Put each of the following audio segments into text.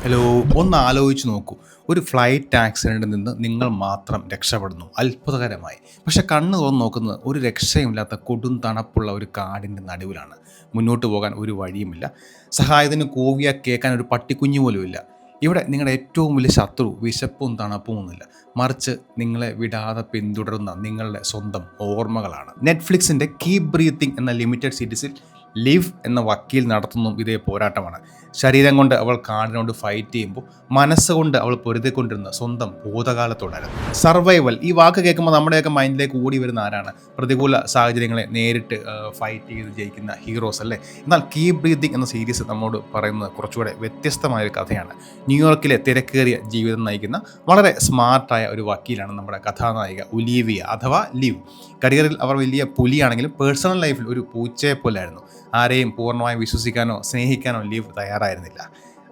Hello, ഒന്ന് ആലോചിച്ച് നോക്കൂ. ഒരു ഫ്ലൈറ്റ് ആക്സിഡൻറ്റിൽ നിന്ന് നിങ്ങൾ മാത്രം രക്ഷപ്പെടുന്നു. അത്ഭുതകരമായി. പക്ഷെ കണ്ണ് തുറന്ന് നോക്കുന്നത് ഒരു രക്ഷയുമില്ലാത്ത കൊടും തണുപ്പുള്ള ഒരു കാടിൻ്റെ നടുവിലാണ്. മുന്നോട്ട് പോകാൻ ഒരു വഴിയുമില്ല. സഹായത്തിന് കൂവിയാൽ കേൾക്കാൻ ഒരു പട്ടിക്കുഞ്ഞു പോലുമില്ല. ഇവിടെ നിങ്ങളുടെ ഏറ്റവും വലിയ ശത്രു വിശപ്പും തണുപ്പും ഒന്നുമില്ല. മറിച്ച് നിങ്ങളെ വിടാതെ പിന്തുടരുന്ന നിങ്ങളുടെ സ്വന്തം ഓർമ്മകളാണ്. നെറ്റ്ഫ്ലിക്സിൻ്റെ കീപ് ബ്രീത്തിങ് എന്ന ലിമിറ്റഡ് സീരീസിൽ ലിവ് എന്ന വക്കീൽ നടത്തുന്നതും ഇതേ പോരാട്ടമാണ്. ശരീരം കൊണ്ട് അവൾ കാടിനോട് ഫൈറ്റ് ചെയ്യുമ്പോൾ മനസ്സുകൊണ്ട് അവൾ പൊരുതിക്കൊണ്ടിരുന്ന സ്വന്തം ഭൂതകാലത്തോടായിരുന്നു. സർവൈവൽ ഈ വാക്ക് കേൾക്കുമ്പോൾ നമ്മുടെയൊക്കെ മൈൻഡിലേക്ക് ഓടി വരുന്ന ആരാണ്? പ്രതികൂല സാഹചര്യങ്ങളെ നേരിട്ട് ഫൈറ്റ് ചെയ്ത് ജയിക്കുന്ന ഹീറോസ് അല്ലേ? എന്നാൽ കീപ് ബ്രീതിങ് എന്ന സീരീസ് നമ്മോട് പറയുന്നത് കുറച്ചുകൂടെ വ്യത്യസ്തമായൊരു കഥയാണ്. ന്യൂയോർക്കിലെ തിരക്കേറിയ ജീവിതം നയിക്കുന്ന വളരെ സ്മാർട്ടായ ഒരു വക്കീലാണ് നമ്മുടെ കഥാനായിക ഒലീവിയ അഥവാ ലിവ്. കരിയറിൽ അവർ വലിയ പുലിയാണെങ്കിലും പേഴ്സണൽ ലൈഫിൽ ഒരു പൂച്ചയെ പോലെയായിരുന്നു. ആരെയും പൂർണ്ണമായും വിശ്വസിക്കാനോ സ്നേഹിക്കാനോ ലിവ് തയ്യാറായിരുന്നില്ല.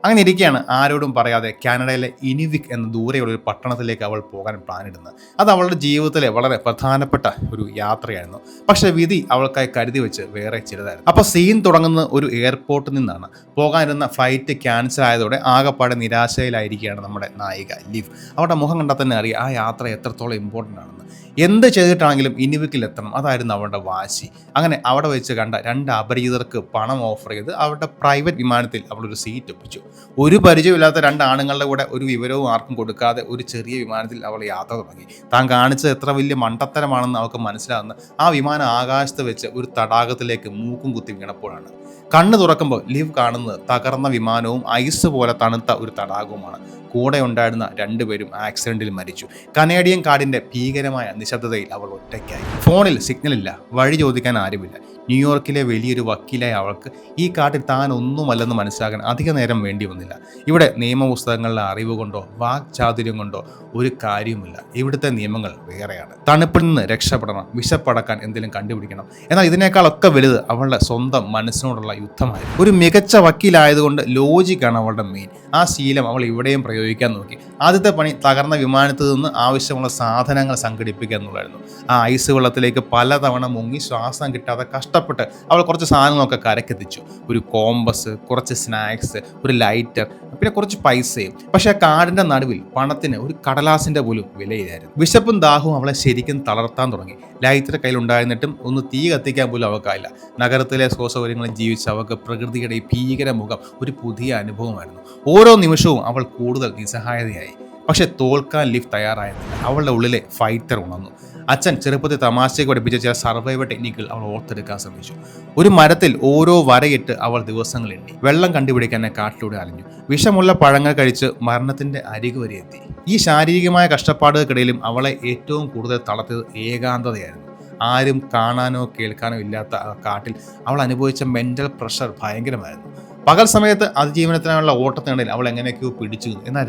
അങ്ങനെ ഇരിക്കുകയാണ് ആരോടും പറയാതെ കാനഡയിലെ ഇനിവിക് എന്ന ദൂരെയുള്ള ഒരു പട്ടണത്തിലേക്ക് അവൾ പോകാൻ പ്ലാനിടുന്നത്. അത് അവളുടെ ജീവിതത്തിലെ വളരെ പ്രധാനപ്പെട്ട ഒരു യാത്രയായിരുന്നു. പക്ഷേ വിധി അവൾക്കായി കരുതി വെച്ച് വേറെ ചിലതായിരുന്നു. അപ്പോൾ സീൻ തുടങ്ങുന്ന ഒരു എയർപോർട്ടിൽ നിന്നാണ്. പോകാനിരുന്ന ഫ്ലൈറ്റ് ക്യാൻസൽ ആയതോടെ ആകെപ്പാടെ നിരാശയിലായിരിക്കുകയാണ് നമ്മുടെ നായിക ലിവ്. അവരുടെ മുഖം കണ്ടാൽ തന്നെ അറിയാം ആ യാത്ര എത്രത്തോളം ഇമ്പോർട്ടൻ്റ് ആണെന്ന്. എന്ത് ചെയ്തിട്ടാണെങ്കിലും ഇനിവിക്കിൽ എത്തണം, അതായിരുന്നു അവരുടെ വാശി. അങ്ങനെ അവിടെ വെച്ച് കണ്ട രണ്ട് അപരിചിതർക്ക് പണം ഓഫർ ചെയ്ത് അവരുടെ പ്രൈവറ്റ് വിമാനത്തിൽ അവളൊരു സീറ്റ് ഒപ്പിച്ചു. ഒരു പരിചയമില്ലാത്ത രണ്ട് ആണുങ്ങളുടെ കൂടെ ഒരു വിവരവും ആർക്കും കൊടുക്കാതെ ഒരു ചെറിയ വിമാനത്തിൽ അവൾ യാത്ര തുടങ്ങി. താൻ കാണിച്ചത് എത്ര വലിയ മണ്ടത്തരമാണെന്ന് അവൾക്ക് മനസ്സിലാകുന്ന ആ വിമാനം ആകാശത്ത് വെച്ച് ഒരു തടാകത്തിലേക്ക് മൂക്കും കുത്തി വീണപ്പോഴാണ്. കണ്ണ് തുറക്കുമ്പോൾ ലിവ് കാണുന്നത് തകർന്ന വിമാനവും ഐസ് പോലെ തണുത്ത ഒരു തടാകവുമാണ്. കൂടെ ഉണ്ടായിരുന്ന രണ്ടുപേരും ആക്സിഡന്റിൽ മരിച്ചു. കനേഡിയൻ കാടിന്റെ ഭീകരമായ നിശബ്ദതയിൽ അവൾ ഒറ്റയ്ക്കായി. ഫോണിൽ സിഗ്നലില്ല, വഴി ചോദിക്കാൻ ആരുമില്ല. ന്യൂയോർക്കിലെ വലിയൊരു വക്കീലായ അവൾക്ക് ഈ കാട്ടിൽ താൻ ഒന്നുമല്ലെന്ന് മനസ്സിലാക്കാൻ അധിക നേരം വേണ്ടി വന്നില്ല. ഇവിടെ നിയമപുസ്തകങ്ങളിലെ അറിവ് കൊണ്ടോ വാക്ചാതുര്യം കൊണ്ടോ ഒരു കാര്യവുമില്ല. ഇവിടുത്തെ നിയമങ്ങൾ വേറെയാണ്. തണുപ്പിൽ നിന്ന് രക്ഷപ്പെടണം, വിശപ്പടക്കാൻ എന്തെങ്കിലും കണ്ടുപിടിക്കണം. എന്നാൽ ഇതിനേക്കാളൊക്കെ വലുത് അവളുടെ സ്വന്തം മനസ്സിനോടുള്ള യുദ്ധമായിരുന്നു. ഒരു മികച്ച വക്കീലായതുകൊണ്ട് ലോജിക്കാണ് അവളുടെ മെയിൻ. ആ ശീലം അവൾ ഇവിടെയും പ്രയോഗിക്കാൻ നോക്കി. ആദ്യത്തെ പണി തകർന്ന വിമാനത്തിൽ നിന്ന് ആവശ്യമുള്ള സാധനങ്ങൾ സംഘടിപ്പിക്കുക എന്നുള്ളായിരുന്നു. ആ ഐസ് വെള്ളത്തിലേക്ക് പലതവണ മുങ്ങി ശ്വാസം കിട്ടാതെ കഷ്ടപ്പെട്ട് അവൾ കുറച്ച് സാധനങ്ങളൊക്കെ കരക്കെത്തിച്ചു. ഒരു കോമ്പസ്, കുറച്ച് സ്നാക്സ്, ഒരു ലൈറ്റർ, പിന്നെ കുറച്ച് പൈസയും. പക്ഷെ ആ കാടിന്റെ നടുവിൽ പണത്തിന് ഒരു കടലാസിന്റെ പോലും വിലയിലായിരുന്നു. വിശപ്പും ദാഹവും അവളെ ശരിക്കും തളർത്താൻ തുടങ്ങി. ലൈറ്റർ കയ്യിലുണ്ടായിരുന്നിട്ടും ഒന്ന് തീ കത്തിക്കാൻ പോലും അവൾക്കായില്ല. നഗരത്തിലെ സൗകര്യങ്ങളിൽ ജീവിച്ച അവൾക്ക് പ്രകൃതിയുടെ ഈ ഭീകര മുഖം ഒരു പുതിയ അനുഭവമായിരുന്നു. ഓരോ നിമിഷവും അവൾ കൂടുതൽ നിസ്സഹായതയായി. പക്ഷെ തോൽക്കാൻ ലിവ് തയ്യാറായിരുന്നില്ല. അവളുടെ ഉള്ളിലെ ഫൈറ്റർ ഉണർന്നു. അച്ഛൻ ചെറുപ്പത്തിൽ തമാശയ്ക്ക് പഠിപ്പിച്ച ചില സർവൈവൽ ടെക്നിക്കുകൾ അവൾ ഓർത്തെടുക്കാൻ ശ്രമിച്ചു. ഒരു മരത്തിൽ ഓരോ വരയിട്ട് അവൾ ദിവസങ്ങൾ എണ്ണി. വെള്ളം കണ്ടുപിടിക്കാൻ കാട്ടിലൂടെ അലഞ്ഞു. വിഷമുള്ള പഴങ്ങൾ കഴിച്ച് മരണത്തിന്റെ അരികു വരെ എത്തി. ഈ ശാരീരികമായ കഷ്ടപ്പാടുകൾക്കിടയിലും അവളെ ഏറ്റവും കൂടുതൽ തളർത്തിയത് ഏകാന്തതയായിരുന്നു. ആരും കാണാനോ കേൾക്കാനോ ഇല്ലാത്ത ആ കാട്ടിൽ അവൾ അനുഭവിച്ച മെന്റൽ പ്രഷർ ഭയങ്കരമായിരുന്നു. പകൽ സമയത്ത് അതിജീവനത്തിനായുള്ള ഓട്ടത്തിനിടയിൽ അവൾ എങ്ങനെയൊക്കെയോ പിടിച്ചു. എന്നാൽ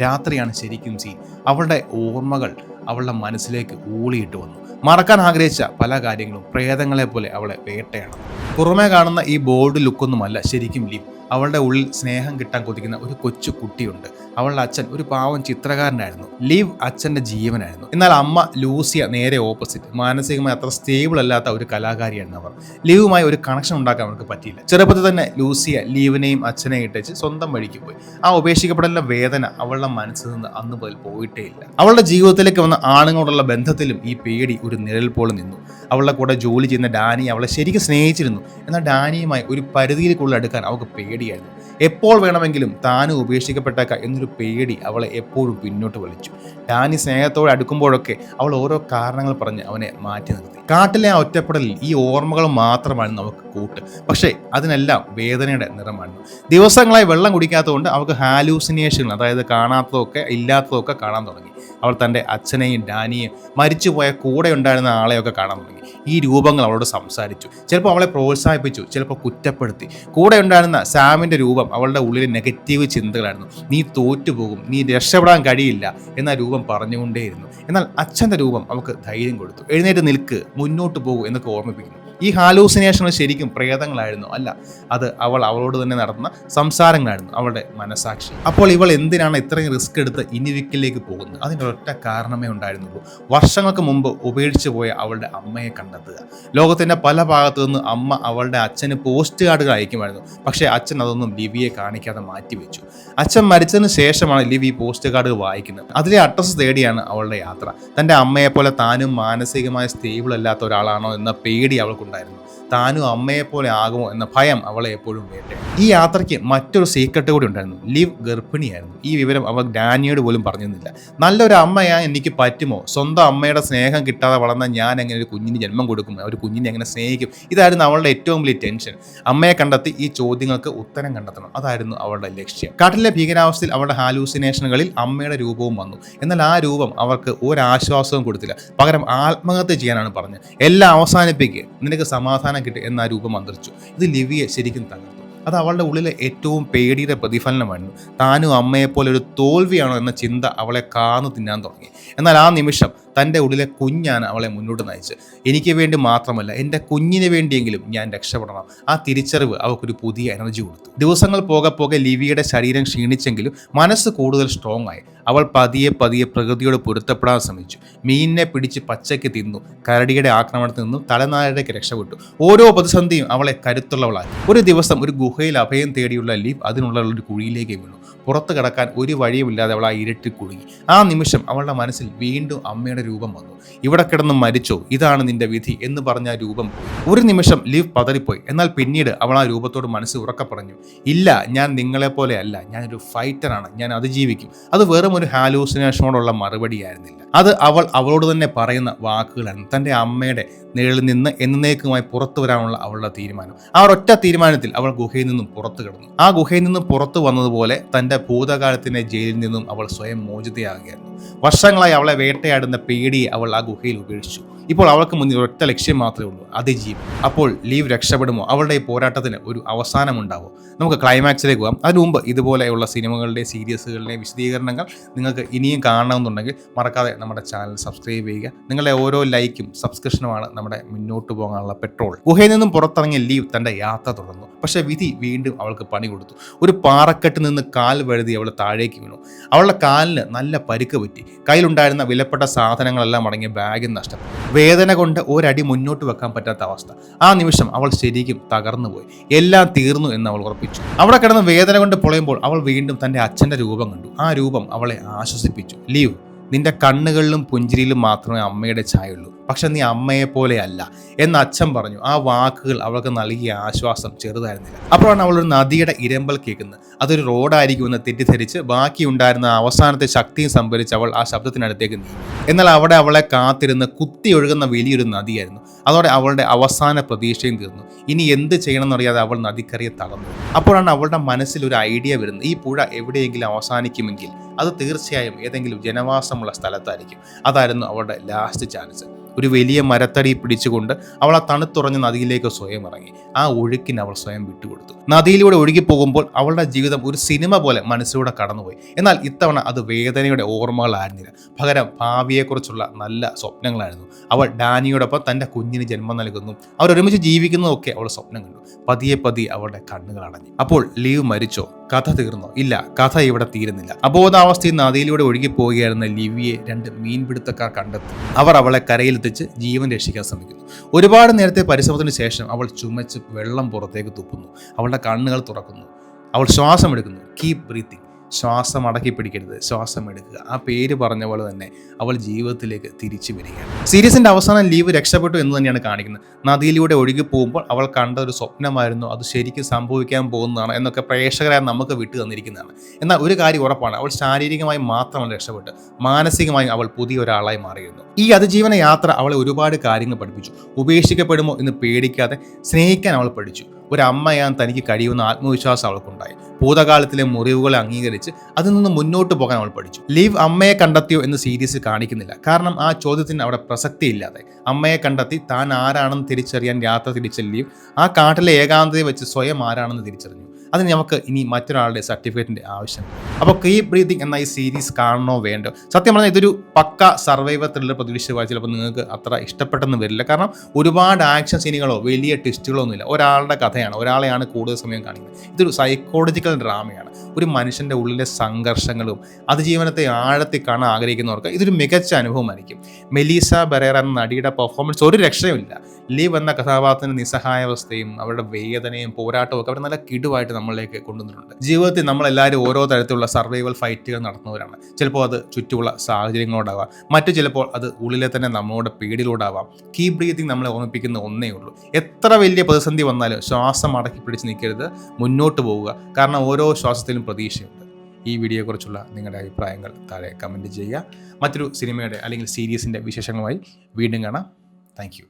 രാത്രിയാണ് ശരിക്കും സീൻ. അവളുടെ ഓർമ്മകൾ അവളുടെ മനസ്സിലേക്ക് ഊളിയിട്ട് വന്നു. മറക്കാൻ ആഗ്രഹിച്ച പല കാര്യങ്ങളും പ്രേതങ്ങളെ പോലെ അവളെ വേട്ടയാണ്. പുറമേ കാണുന്ന ഈ ബോൾഡ് ലുക്കൊന്നുമല്ല ശരിക്കും ലിവ്. അവളുടെ ഉള്ളിൽ സ്നേഹം കിട്ടാൻ കൊതിക്കുന്ന ഒരു കൊച്ചു കുട്ടിയുണ്ട്. അവളുടെ അച്ഛൻ ഒരു പാവം ചിത്രകാരനായിരുന്നു. ലിവ് അച്ഛൻ്റെ ജീവനായിരുന്നു. എന്നാൽ അമ്മ ലൂസിയ നേരെ ഓപ്പോസിറ്റ്. മാനസികമായി അത്ര സ്റ്റേബിൾ അല്ലാത്ത ഒരു കലാകാരിയാണ് അവർ. ലിവുമായി ഒരു കണക്ഷൻ ഉണ്ടാക്കാൻ അവർക്ക് പറ്റിയില്ല. ചെറുപ്പത്തിൽ തന്നെ ലൂസിയ ലീവിനെയും അച്ഛനെയും ഇട്ടേച്ച് സ്വന്തം വഴിക്ക് പോയി. ആ ഉപേക്ഷിക്കപ്പെടലിന്റെ വേദന അവളുടെ മനസ്സിൽ നിന്ന് അന്ന് മുതൽ പോയിട്ടേ ഇല്ല. അവളുടെ ജീവിതത്തിലേക്ക് വന്ന ആണുങ്ങളോടുള്ള ബന്ധത്തിലും ഈ പേടി ഒരു നിഴൽ പോലെ നിന്നു. അവളുടെ കൂടെ ജോലി ചെയ്യുന്ന ഡാനി അവളെ ശരിക്കും സ്നേഹിച്ചിരുന്നു. എന്നാൽ ഡാനിയുമായി ഒരു പരിധിയിൽ കൂടുതൽ അടുക്കാൻ അവൾക്ക് പേടിയായിരുന്നു. എപ്പോൾ വേണമെങ്കിലും താനും ഉപേക്ഷിക്കപ്പെട്ടേക്ക എന്നൊരു പേടി അവളെ എപ്പോഴും പിന്നോട്ട് വലിച്ചു. ഡാനി സ്നേഹത്തോടെ അടുക്കുമ്പോഴൊക്കെ അവൾ ഓരോ കാരണങ്ങൾ പറഞ്ഞ് അവനെ മാറ്റി നിർത്തി. കാട്ടിലെ ആ ഒറ്റപ്പെടലിൽ ഈ ഓർമ്മകൾ മാത്രമാണ് നമുക്ക് കൂട്ട്. പക്ഷേ അതിനെല്ലാം വേദനയുടെ നിറമായിരുന്നു. ദിവസങ്ങളായി വെള്ളം കുടിക്കാത്തതുകൊണ്ട് അവൾക്ക് ഹാലൂസിനേഷനുകൾ, അതായത് കാണാത്തതൊക്കെ ഇല്ലാത്തതൊക്കെ കാണാൻ തുടങ്ങി. അവൾ തൻ്റെ അച്ഛനെയും ഡാനിയെയും മരിച്ചുപോയ കൂടെ ഉണ്ടായിരുന്ന ആളെയൊക്കെ കാണാൻ തുടങ്ങി. ഈ രൂപങ്ങൾ അവളോട് സംസാരിച്ചു. ചിലപ്പോൾ അവളെ പ്രോത്സാഹിപ്പിച്ചു, ചിലപ്പോൾ കുറ്റപ്പെടുത്തി. കൂടെ ഉണ്ടായിരുന്ന സാമിൻ്റെ രൂപം അവളുടെ ഉള്ളിലെ നെഗറ്റീവ് ചിന്തകളായിരുന്നു. നീ തോറ്റുപോകും, നീ രക്ഷപ്പെടാൻ കഴിയില്ല എന്ന രൂപം പറഞ്ഞുകൊണ്ടേയിരുന്നു. എന്നാൽ അച്ഛൻ്റെ രൂപം അവൾക്ക് ധൈര്യം കൊടുത്തു. എഴുന്നേറ്റ് നിൽക്ക്, മുന്നോട്ട് പോകൂ എന്നൊക്കെ ഓർമ്മിപ്പിക്കുന്നു. ഈ ഹാലൂസിനേഷനുകൾ ശരിക്കും പ്രേതങ്ങളായിരുന്നു? അല്ല, അത് അവളോട് തന്നെ നടത്തുന്ന സംസാരങ്ങളായിരുന്നു, അവളുടെ മനസാക്ഷി. അപ്പോൾ ഇവൾ എന്തിനാണ് ഇത്രയും റിസ്ക് എടുത്ത് ഇനിവിക്കിലേക്ക് പോകുന്നത്? അതിൻ്റെ ഒറ്റ കാരണമേ ഉണ്ടായിരുന്നുള്ളൂ. വർഷങ്ങൾക്ക് മുമ്പ് ഉപേക്ഷിച്ചു പോയ അവളുടെ അമ്മയെ കണ്ടെത്തുക. ലോകത്തിൻ്റെ പല ഭാഗത്തു നിന്ന് അമ്മ അവളുടെ അച്ഛന് പോസ്റ്റ് കാർഡുകൾ അയക്കുമായിരുന്നു. പക്ഷേ അച്ഛൻ അതൊന്നും ലിവിയെ കാണിക്കാതെ മാറ്റിവെച്ചു. അച്ഛൻ മരിച്ചതിന് ശേഷമാണ് ലിവി ഈ പോസ്റ്റ് കാർഡ് വായിക്കുന്നത്. അതിലെ അഡ്രസ്സ് തേടിയാണ് അവളുടെ യാത്ര. തൻ്റെ അമ്മയെപ്പോലെ താനും മാനസികമായി സ്റ്റേബിൾ അല്ലാത്ത ഒരാളാണോ എന്ന പേടി അവൾക്കുണ്ടായിരുന്നു. താനും അമ്മയെപ്പോലെ ആകുമോ എന്ന ഭയം അവളെ എപ്പോഴും വേട്ടയാടി. ഈ യാത്രയ്ക്ക് മറ്റൊരു സീക്രട്ട് കൂടി ഉണ്ടായിരുന്നു. ലിവ് ഗർഭിണിയായിരുന്നു. ഈ വിവരം അവൾ ഡാനിയോട് പോലും പറഞ്ഞിരുന്നില്ല. നല്ലൊരു അമ്മയാൻ എനിക്ക് പറ്റുമോ? സ്വന്തം അമ്മയുടെ സ്നേഹം കിട്ടാതെ വളർന്ന ഞാൻ എങ്ങനെ ഒരു കുഞ്ഞിന് ജന്മം കൊടുക്കും? ഒരു കുഞ്ഞിനെ എങ്ങനെ സ്നേഹിക്കും? ഇതായിരുന്നു അവളുടെ ഏറ്റവും വലിയ ടെൻഷൻ. അമ്മയെ കണ്ടെത്തി ഈ ചോദ്യങ്ങൾക്ക് ഉത്തരം കണ്ടെത്തണം. അതായിരുന്നു അവളുടെ ലക്ഷ്യം. കാട്ടിലെ ഭീകരാവസ്ഥയിൽ അവളുടെ ഹാലൂസിനേഷനുകളിൽ അമ്മയുടെ രൂപവും വന്നു. എന്നാൽ ആ രൂപം അവർക്ക് ഒരാശ്വാസവും കൊടുത്തില്ല. പകരം ആത്മഹത്യ ചെയ്യാനാണ് പറഞ്ഞത്. എല്ലാം അവസാനിപ്പിക്കുക, നിനക്ക് സമാധാനം കിട്ടും എന്ന രൂപം മന്ത്രിച്ചു. ഇത് ലിവിയെ ശരിക്കും തകർത്തു. അത് അവളുടെ ഉള്ളിലെ ഏറ്റവും പേടിയുടെ പ്രതിഫലനമായിരുന്നു. താനും അമ്മയെപ്പോലെ ഒരു തോൽവിയാണോ എന്ന ചിന്ത അവളെ കാന്നു തിന്നാൻ തുടങ്ങി. എന്നാൽ ആ നിമിഷം തൻ്റെ ഉള്ളിലെ കുഞ്ഞാണ് അവളെ മുന്നോട്ട് നയിച്ച്. എനിക്ക് വേണ്ടി മാത്രമല്ല, എൻ്റെ കുഞ്ഞിന് വേണ്ടിയെങ്കിലും ഞാൻ രക്ഷപ്പെടണം. ആ തിരിച്ചറിവ് അവൾക്കൊരു പുതിയ എനർജി കൊടുത്തു. ദിവസങ്ങൾ പോകെ പോകെ ലിവിയുടെ ശരീരം ക്ഷീണിച്ചെങ്കിലും മനസ്സ് കൂടുതൽ സ്ട്രോങ് ആയി. അവൾ പതിയെ പ്രകൃതിയോട് പൊരുത്തപ്പെടാൻ ശ്രമിച്ചു. മീനിനെ പിടിച്ച് പച്ചയ്ക്ക് തിന്നു. കരടിയുടെ ആക്രമണത്തിൽ നിന്നും തലനാരിഴയ്ക്ക് രക്ഷപ്പെട്ടു. ഓരോ പ്രതിസന്ധിയും അവളെ കരുത്തുള്ളവളായി. ഒരു ദിവസം ഒരു ഗുഹയിൽ അഭയം തേടിയുള്ള ലിവ് അതിനുള്ള ഒരു കുഴിയിലേക്ക് വീണു. പുറത്തു കടക്കാൻ ഒരു വഴിയുമില്ലാതെ അവൾ ആ ഇരുട്ടിൽ കുടുങ്ങി. ആ നിമിഷം അവളുടെ മനസ്സിൽ വീണ്ടും അമ്മയുടെ രൂപം വന്നു. ഇവിടെ കിടന്ന് മരിച്ചോ, ഇതാണ് നിന്റെ വിധി എന്ന് പറഞ്ഞ ആ രൂപം പോയി. ഒരു നിമിഷം ലിവ് പതറിപ്പോയി. എന്നാൽ പിന്നീട് അവൾ ആ രൂപത്തോട് മനസ്സ് ഉറക്കെ പറഞ്ഞു, ഇല്ല, ഞാൻ നിങ്ങളെപ്പോലെ അല്ല, ഞാനൊരു ഫൈറ്ററാണ്, ഞാൻ അതിജീവിക്കും. അത് വെറും ഒരു ഹാലൂസിനേഷനോടുള്ള മറുപടിയായിരുന്നില്ല. അത് അവളോട് തന്നെ പറയുന്ന വാക്കുകളാണ്. തൻ്റെ അമ്മയുടെ നിഴലിൽ നിന്ന് എന്നേക്കുമായി പുറത്തു വരാനുള്ള അവളുടെ തീരുമാനം. ആ ഒരൊറ്റ തീരുമാനത്തിൽ അവൾ ഗുഹയിൽ നിന്നും പുറത്തു കിടന്നു. ആ ഗുഹയിൽ നിന്നും പുറത്തു വന്നതുപോലെ തൻ്റെ ഭൂതകാലത്തിൻ്റെ ജയിലിൽ നിന്നും അവൾ സ്വയം മോചിതയാകുകയായിരുന്നു. വർഷങ്ങളായി അവളെ വേട്ടയാടുന്ന പേടിയെ അവൾ ആ ഗുഹയിൽ ഉപേക്ഷിച്ചു. ഇപ്പോൾ അവൾക്ക് മുന്നിൽ ഒറ്റ ലക്ഷ്യം മാത്രമേ ഉള്ളൂ, അതിജീവൻ. അപ്പോൾ ലീവ് രക്ഷപ്പെടുമോ? അവളുടെ ഈ പോരാട്ടത്തിന് ഒരു അവസാനമുണ്ടാവോ? നമുക്ക് ക്ലൈമാക്സിലേക്ക് പോകാം. അതിനു മുമ്പ് ഇതുപോലെയുള്ള സിനിമകളുടെ സീരീസുകളുടെ വിശദീകരണങ്ങൾ നിങ്ങൾക്ക് ഇനിയും കാണണമെന്നുണ്ടെങ്കിൽ മറക്കാതെ നമ്മുടെ ചാനൽ സബ്സ്ക്രൈബ് ചെയ്യുക. നിങ്ങളുടെ ഓരോ ലൈക്കും സബ്സ്ക്രിപ്ഷനുമാണ് നമ്മുടെ മുന്നോട്ട് പോകാനുള്ള പെട്രോൾ. ഗുഹയിൽ നിന്നും പുറത്തിറങ്ങിയ ലീവ് തൻ്റെ യാത്ര തുടർന്നു. പക്ഷേ വിധി വീണ്ടും അവൾക്ക് പണി കൊടുത്തു. ഒരു പാറക്കെട്ടിൽ നിന്ന് കാൽ വഴുതി അവൾ താഴേക്ക് വീണു. അവളുടെ കാലിന് നല്ല പരിക്ക് പറ്റി. കയ്യിലുണ്ടായിരുന്ന വിലപ്പെട്ട സാധനങ്ങളെല്ലാം അടങ്ങിയ ബാഗും നഷ്ടപ്പെട്ടു. വേദന കൊണ്ട് ഒരടി മുന്നോട്ട് വെക്കാൻ പറ്റാത്ത അവസ്ഥ. ആ നിമിഷം അവൾ ശരിക്കും തകർന്നുപോയി. എല്ലാം തീർന്നു എന്ന് അവൾ ഉറപ്പിച്ചു. അവിടെ കിടന്ന് വേദന കൊണ്ട് പൊളയുമ്പോൾ അവൾ വീണ്ടും തൻ്റെ അച്ഛൻ്റെ രൂപം കണ്ടു. ആ രൂപം അവളെ ആശ്വസിപ്പിച്ചു. ലീവ്, നിന്റെ കണ്ണുകളിലും പുഞ്ചിരിയിലും മാത്രമേ അമ്മയുടെ ഛായുള്ളൂ, പക്ഷെ നീ അമ്മയെപ്പോലെ അല്ല എന്ന് അച്ഛൻ പറഞ്ഞു. ആ വാക്കുകൾ അവൾക്ക് നൽകിയ ആശ്വാസം ചെറുതായിരുന്നില്ല. അപ്പോഴാണ് അവൾ ഒരു നദിയുടെ ഇരമ്പൽ കേൾക്കുന്നത്. അതൊരു റോഡായിരിക്കുമെന്ന് തെറ്റിദ്ധരിച്ച് ബാക്കിയുണ്ടായിരുന്ന അവസാനത്തെ ശക്തിയും സംഭരിച്ച് അവൾ ആ ശബ്ദത്തിനടുത്തേക്ക് നീങ്ങി. എന്നാൽ അവിടെ അവളെ കാത്തിരുന്ന് കുത്തി ഒഴുകുന്ന വലിയൊരു നദിയായിരുന്നു. അതോടെ അവളുടെ അവസാന പ്രതീക്ഷയും തീർന്നു. ഇനി എന്ത് ചെയ്യണമെന്നറിയാതെ അവൾ നദിക്കരയെ തളർന്നു. അപ്പോഴാണ് അവളുടെ മനസ്സിൽ ഒരു ഐഡിയ വരുന്നത്. ഈ പുഴ എവിടെയെങ്കിലും അവസാനിക്കുമെങ്കിൽ അത് തീർച്ചയായും ഏതെങ്കിലും ജനവാസമുള്ള സ്ഥലത്തായിരിക്കും. അതായിരുന്നു അവളുടെ ലാസ്റ്റ് ചാൻസ്. ഒരു വലിയ മരത്തടി പിടിച്ചുകൊണ്ട് അവൾ ആ തണുത്തുറഞ്ഞ നദിയിലേക്ക് സ്വയം ഇറങ്ങി. ആ ഒഴുക്കിന് അവൾ സ്വയം വിട്ടുകൊടുത്തു. നദിയിലൂടെ ഒഴുകിപ്പോകുമ്പോൾ അവളുടെ ജീവിതം ഒരു സിനിമ പോലെ മനസ്സിലൂടെ കടന്നുപോയി. എന്നാൽ ഇത്തവണ അത് വേദനയുടെ ഓർമ്മകളായിരുന്നില്ല, പകരം ഭാവിയെക്കുറിച്ചുള്ള നല്ല സ്വപ്നങ്ങളായിരുന്നു. അവൾ ഡാനിയോടൊപ്പം തൻ്റെ കുഞ്ഞിന് ജന്മം നൽകുന്നു, അവരൊരുമിച്ച് ജീവിക്കുന്നതൊക്കെ അവൾ സ്വപ്നം കണ്ടു. പതിയെ അവളുടെ കണ്ണുകൾ അടഞ്ഞു. അപ്പോൾ ലീവ് മരിച്ചോ? കഥ തീർന്നോ? ഇല്ല, കഥ ഇവിടെ തീരുന്നില്ല. അബോധാവസ്ഥയിൽ നദിയിലൂടെ ഒഴുകിപ്പോവുകയായിരുന്ന ലിവിയെ 2 മീൻപിടുത്തക്കാർ കണ്ടെത്തി. അവർ അവളെ കരയിലെത്തിച്ച് ജീവൻ രക്ഷിക്കാൻ ശ്രമിക്കുന്നു. ഒരുപാട് നേരത്തെ പരിശ്രമത്തിന് ശേഷം അവൾ ചുമച്ച് വെള്ളം പുറത്തേക്ക് തുപ്പുന്നു. അവളുടെ കണ്ണുകൾ തുറക്കുന്നു. അവൾ ശ്വാസം എടുക്കുന്നു. Keep breathing. ശ്വാസം അടക്കി പിടിക്കരുത്, ശ്വാസം എടുക്കുക. ആ പേര് പറഞ്ഞ പോലെ തന്നെ അവൾ ജീവിതത്തിലേക്ക് തിരിച്ചു വരികയാണ്. സീരീസിന്റെ അവസാനം ലീവ് രക്ഷപ്പെട്ടു എന്ന് തന്നെയാണ് കാണിക്കുന്നത്. നദിയിലൂടെ ഒഴുകി പോകുമ്പോൾ അവൾ കണ്ട ഒരു സ്വപ്നമായിരുന്നു, അത് ശരിക്കും സംഭവിക്കാൻ പോകുന്നതാണ് എന്നൊക്കെ പ്രേക്ഷകരായി നമുക്ക് വിട്ടു തന്നിരിക്കുന്നതാണ്. എന്നാൽ ഒരു കാര്യം ഉറപ്പാണ്, അവൾ ശാരീരികമായി മാത്രമല്ല രക്ഷപ്പെട്ട്, മാനസികമായും അവൾ പുതിയ ഒരാളായി മാറിയിരുന്നു. ഈ അതിജീവന യാത്ര അവളെ ഒരുപാട് കാര്യങ്ങൾ പഠിപ്പിച്ചു. ഉപേക്ഷിക്കപ്പെടുമോ എന്ന് പേടിക്കാതെ സ്നേഹിക്കാൻ അവൾ പഠിച്ചു. ഒരു അമ്മയാൻ തനിക്ക് കഴിയുന്ന ആത്മവിശ്വാസം അവൾക്കുണ്ടായി. ഭൂതകാലത്തിലെ മുറിവുകളെ അംഗീകരിച്ച് അതിൽ നിന്ന് മുന്നോട്ട് പോകാൻ അവൾ പഠിച്ചു. ലീവ് അമ്മയെ കണ്ടെത്തിയോ എന്ന് സീരീസിൽ കാണിക്കുന്നില്ല, കാരണം ആ ചോദ്യത്തിന് അവിടെ പ്രസക്തിയില്ലാതെ. അമ്മയെ കണ്ടെത്തി താൻ ആരാണെന്ന് തിരിച്ചറിയാൻ യാത്ര തിരിച്ച ലീവ് ആ കാട്ടിലെ ഏകാന്തതയെ വെച്ച് സ്വയം ആരാണെന്ന് തിരിച്ചറിഞ്ഞു. അതിന് നമുക്ക് ഇനി മറ്റൊരാളുടെ സർട്ടിഫിക്കറ്റിൻ്റെ ആവശ്യമില്ല. അപ്പോൾ കീപ് ബ്രീതിങ് എന്ന ഈ സീരീസ് കാണണോ വേണ്ടോ? സത്യം പറഞ്ഞാൽ ഇതൊരു പക്ക സർവൈവർ ത്രില്ലർ പ്രതീക്ഷിച്ച ചിലപ്പോൾ നിങ്ങൾക്ക് അത്ര ഇഷ്ടപ്പെട്ടെന്ന് വരില്ല. കാരണം ഒരുപാട് ആക്ഷൻ സീനുകളോ വലിയ ട്വിസ്റ്റുകളോ ഒന്നുമില്ല. ഒരാളുടെ കഥയാണ്, ഒരാളെയാണ് കൂടുതൽ സമയം കാണിക്കുന്നത്. ഇതൊരു സൈക്കോളജിക്കൽ ഡ്രാമയാണ്. ഒരു മനുഷ്യൻ്റെ ഉള്ളിലെ സംഘർഷങ്ങളും അതിജീവനത്തെ ആഴത്തിൽ കാണാൻ ആഗ്രഹിക്കുന്നവർക്ക് ഇതൊരു മികച്ച അനുഭവമായിരിക്കും. മെലീസ ബെറേറ എന്ന നടിയുടെ പെർഫോമൻസ് ഒരു രക്ഷയുമില്ല. ലീവ് എന്ന കഥാപാത്രത്തിൻ്റെ നിസ്സഹായാവസ്ഥയും അവരുടെ വേദനയും പോരാട്ടവും ഒക്കെ അവർ നല്ല കിടുവായിട്ട് നമ്മളിലേക്ക് കൊണ്ടുവന്നിട്ടുണ്ട്. ജീവിതത്തിൽ നമ്മളെല്ലാവരും ഓരോ തരത്തിലുള്ള സർവൈവൽ ഫൈറ്റുകൾ നടത്തുന്നവരാണ്. ചിലപ്പോൾ അത് ചുറ്റുമുള്ള സാഹചര്യങ്ങളോടാവാം, മറ്റു ചിലപ്പോൾ അത് ഉള്ളിലെ തന്നെ നമ്മളോട് പേടിയിലൂടാവാം. കീപ് ബ്രീതിങ് നമ്മളെ ഓർമ്മിപ്പിക്കുന്ന ഒന്നേ ഉള്ളൂ. എത്ര വലിയ പ്രതിസന്ധി വന്നാലും ശ്വാസം അടക്കി പിടിച്ച് നിൽക്കരുത്, മുന്നോട്ട് പോവുക. കാരണം ഓരോ ശ്വാസത്തിലും പ്രതീക്ഷയുണ്ട്. ഈ വീഡിയോയെക്കുറിച്ചുള്ള നിങ്ങളുടെ അഭിപ്രായങ്ങൾ താഴെ കമൻറ്റ് ചെയ്യുക. മറ്റൊരു സിനിമയുടെ അല്ലെങ്കിൽ സീരീസിൻ്റെ വിശേഷങ്ങളുമായി വീണ്ടും കാണാം. Thank you.